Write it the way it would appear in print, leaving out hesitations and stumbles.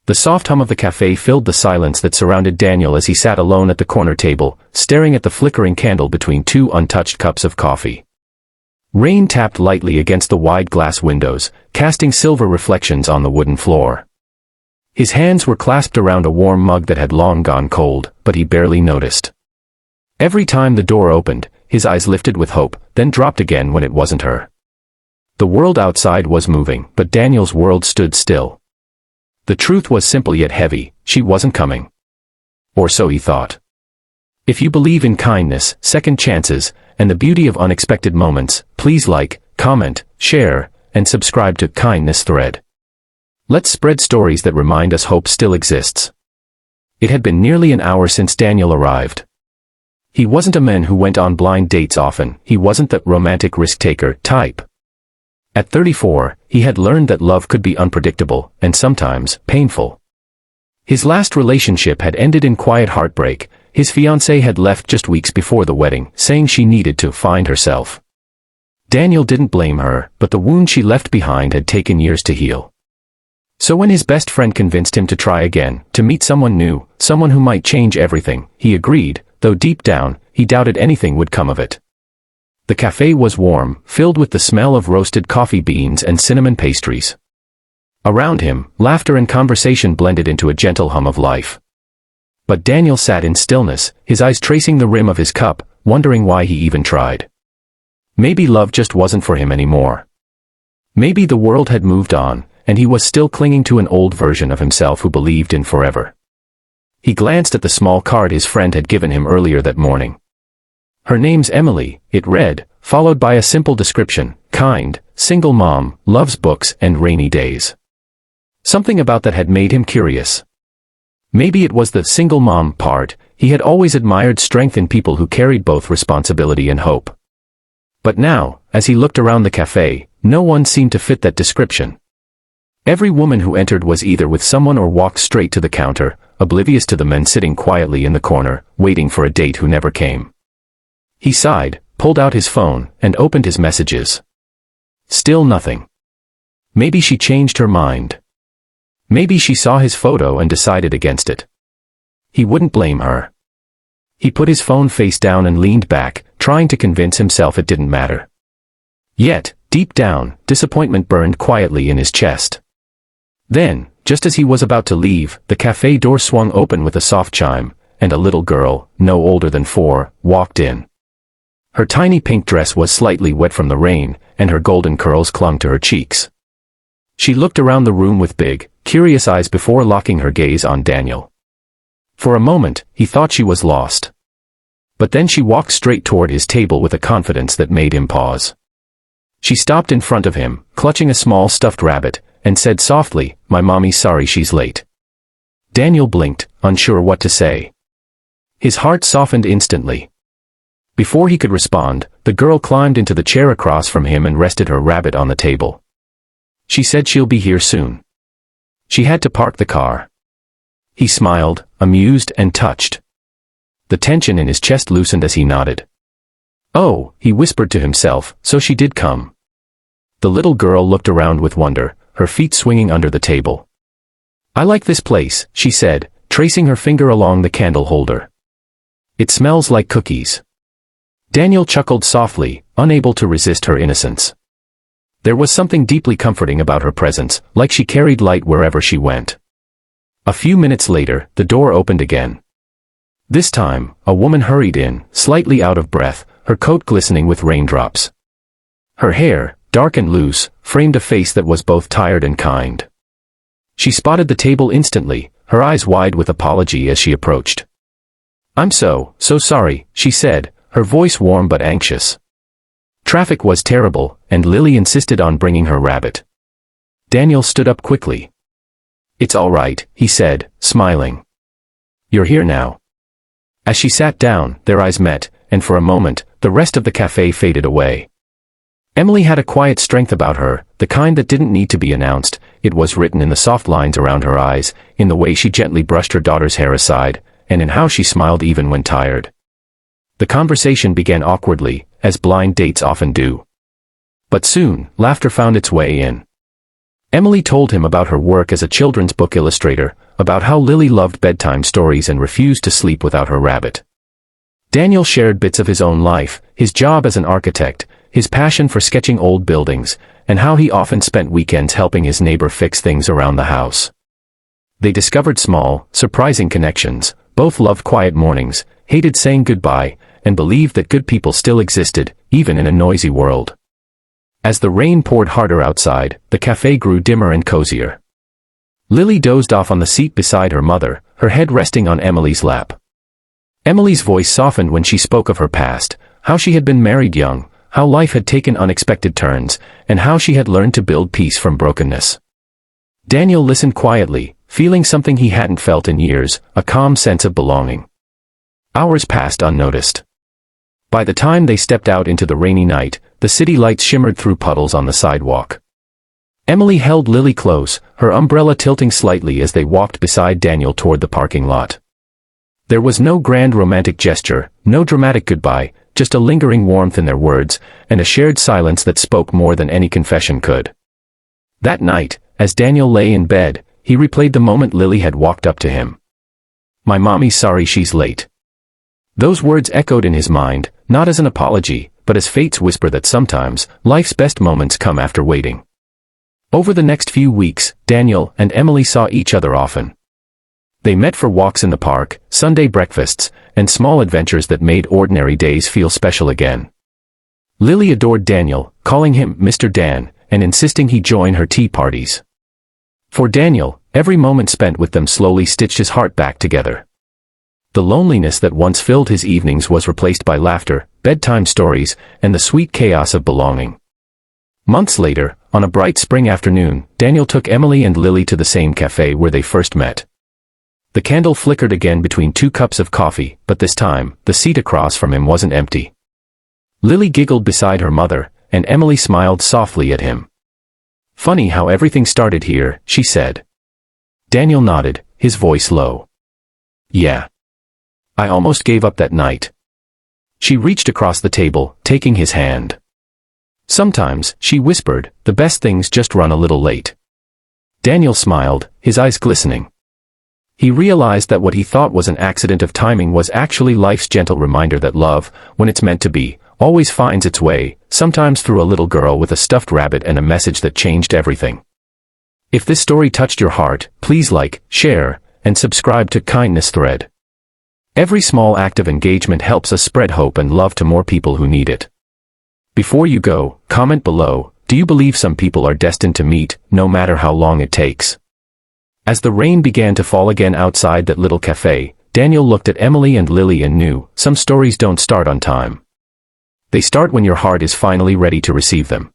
The soft hum of the cafe filled the silence that surrounded Daniel as he sat alone at the corner table, staring at the flickering candle between two untouched cups of coffee. Rain tapped lightly against the wide glass windows, casting silver reflections on the wooden floor. His hands were clasped around a warm mug that had long gone cold, but he barely noticed. Every time the door opened, his eyes lifted with hope, then dropped again when it wasn't her. The world outside was moving, but Daniel's world stood still. The truth was simple yet heavy: she wasn't coming. Or so he thought. If you believe in kindness, second chances, and the beauty of unexpected moments, please like, comment, share, and subscribe to Kindness Thread. Let's spread stories that remind us hope still exists. It had been nearly an hour since Daniel arrived. He wasn't a man who went on blind dates often. He wasn't the romantic risk-taker type. At 34, he had learned that love could be unpredictable, and sometimes painful. His last relationship had ended in quiet heartbreak. His fiancée had left just weeks before the wedding, saying she needed to find herself. Daniel didn't blame her, but the wound she left behind had taken years to heal. So when his best friend convinced him to try again, to meet someone new, someone who might change everything, he agreed, though deep down, he doubted anything would come of it. The cafe was warm, filled with the smell of roasted coffee beans and cinnamon pastries. Around him, laughter and conversation blended into a gentle hum of life. But Daniel sat in stillness, his eyes tracing the rim of his cup, wondering why he even tried. Maybe love just wasn't for him anymore. Maybe the world had moved on, and he was still clinging to an old version of himself who believed in forever. He glanced at the small card his friend had given him earlier that morning. Her name's Emily, it read, followed by a simple description: kind, single mom, loves books and rainy days. Something about that had made him curious. Maybe it was the single mom part. He had always admired strength in people who carried both responsibility and hope. But now, as he looked around the cafe, no one seemed to fit that description. Every woman who entered was either with someone or walked straight to the counter, oblivious to the men sitting quietly in the corner, waiting for a date who never came. He sighed, pulled out his phone, and opened his messages. Still nothing. Maybe she changed her mind. Maybe she saw his photo and decided against it. He wouldn't blame her. He put his phone face down and leaned back, trying to convince himself it didn't matter. Yet, deep down, disappointment burned quietly in his chest. Then, just as he was about to leave, the cafe door swung open with a soft chime, and a little girl, no older than 4, walked in. Her tiny pink dress was slightly wet from the rain, and her golden curls clung to her cheeks. She looked around the room with big, curious eyes before locking her gaze on Daniel. For a moment, he thought she was lost. But then she walked straight toward his table with a confidence that made him pause. She stopped in front of him, clutching a small stuffed rabbit, and said softly, "My mommy's sorry she's late." Daniel blinked, unsure what to say. His heart softened instantly. Before he could respond, the girl climbed into the chair across from him and rested her rabbit on the table. She said she'll be here soon. She had to park the car. He smiled, amused and touched. The tension in his chest loosened as he nodded. Oh, he whispered to himself, so she did come. The little girl looked around with wonder, her feet swinging under the table. "I like this place," she said, tracing her finger along the candle holder. "It smells like cookies." Daniel chuckled softly, unable to resist her innocence. There was something deeply comforting about her presence, like she carried light wherever she went. A few minutes later, the door opened again. This time, a woman hurried in, slightly out of breath, her coat glistening with raindrops. Her hair, dark and loose, framed a face that was both tired and kind. She spotted the table instantly, her eyes wide with apology as she approached. "I'm so sorry," she said, her voice warm but anxious. Traffic was terrible, and Lily insisted on bringing her rabbit. Daniel stood up quickly. "It's all right," he said, smiling. "You're here now." As she sat down, their eyes met, and for a moment, the rest of the cafe faded away. Emily had a quiet strength about her, the kind that didn't need to be announced. It was written in the soft lines around her eyes, in the way she gently brushed her daughter's hair aside, and in how she smiled even when tired. The conversation began awkwardly, as blind dates often do. But soon, laughter found its way in. Emily told him about her work as a children's book illustrator, about how Lily loved bedtime stories and refused to sleep without her rabbit. Daniel shared bits of his own life, his job as an architect, his passion for sketching old buildings, and how he often spent weekends helping his neighbor fix things around the house. They discovered small, surprising connections, both loved quiet mornings, hated saying goodbye, and believed that good people still existed, even in a noisy world. As the rain poured harder outside, the cafe grew dimmer and cozier. Lily dozed off on the seat beside her mother, her head resting on Emily's lap. Emily's voice softened when she spoke of her past, how she had been married young, how life had taken unexpected turns, and how she had learned to build peace from brokenness. Daniel listened quietly, feeling something he hadn't felt in years, a calm sense of belonging. Hours passed unnoticed. By the time they stepped out into the rainy night, the city lights shimmered through puddles on the sidewalk. Emily held Lily close, her umbrella tilting slightly as they walked beside Daniel toward the parking lot. There was no grand romantic gesture, no dramatic goodbye, just a lingering warmth in their words, and a shared silence that spoke more than any confession could. That night, as Daniel lay in bed, he replayed the moment Lily had walked up to him. "My mommy's sorry she's late." Those words echoed in his mind, not as an apology, but as fate's whisper that sometimes, life's best moments come after waiting. Over the next few weeks, Daniel and Emily saw each other often. They met for walks in the park, Sunday breakfasts, and small adventures that made ordinary days feel special again. Lily adored Daniel, calling him Mr. Dan, and insisting he join her tea parties. For Daniel, every moment spent with them slowly stitched his heart back together. The loneliness that once filled his evenings was replaced by laughter, bedtime stories, and the sweet chaos of belonging. Months later, on a bright spring afternoon, Daniel took Emily and Lily to the same cafe where they first met. The candle flickered again between 2 cups of coffee, but this time, the seat across from him wasn't empty. Lily giggled beside her mother, and Emily smiled softly at him. "Funny how everything started here," she said. Daniel nodded, his voice low. "Yeah. I almost gave up that night." She reached across the table, taking his hand. "Sometimes," she whispered, "the best things just run a little late." Daniel smiled, his eyes glistening. He realized that what he thought was an accident of timing was actually life's gentle reminder that love, when it's meant to be, always finds its way, sometimes through a little girl with a stuffed rabbit and a message that changed everything. If this story touched your heart, please like, share, and subscribe to Kindness Thread. Every small act of engagement helps us spread hope and love to more people who need it. Before you go, comment below, do you believe some people are destined to meet, no matter how long it takes? As the rain began to fall again outside that little cafe, Daniel looked at Emily and Lily and knew, some stories don't start on time. They start when your heart is finally ready to receive them.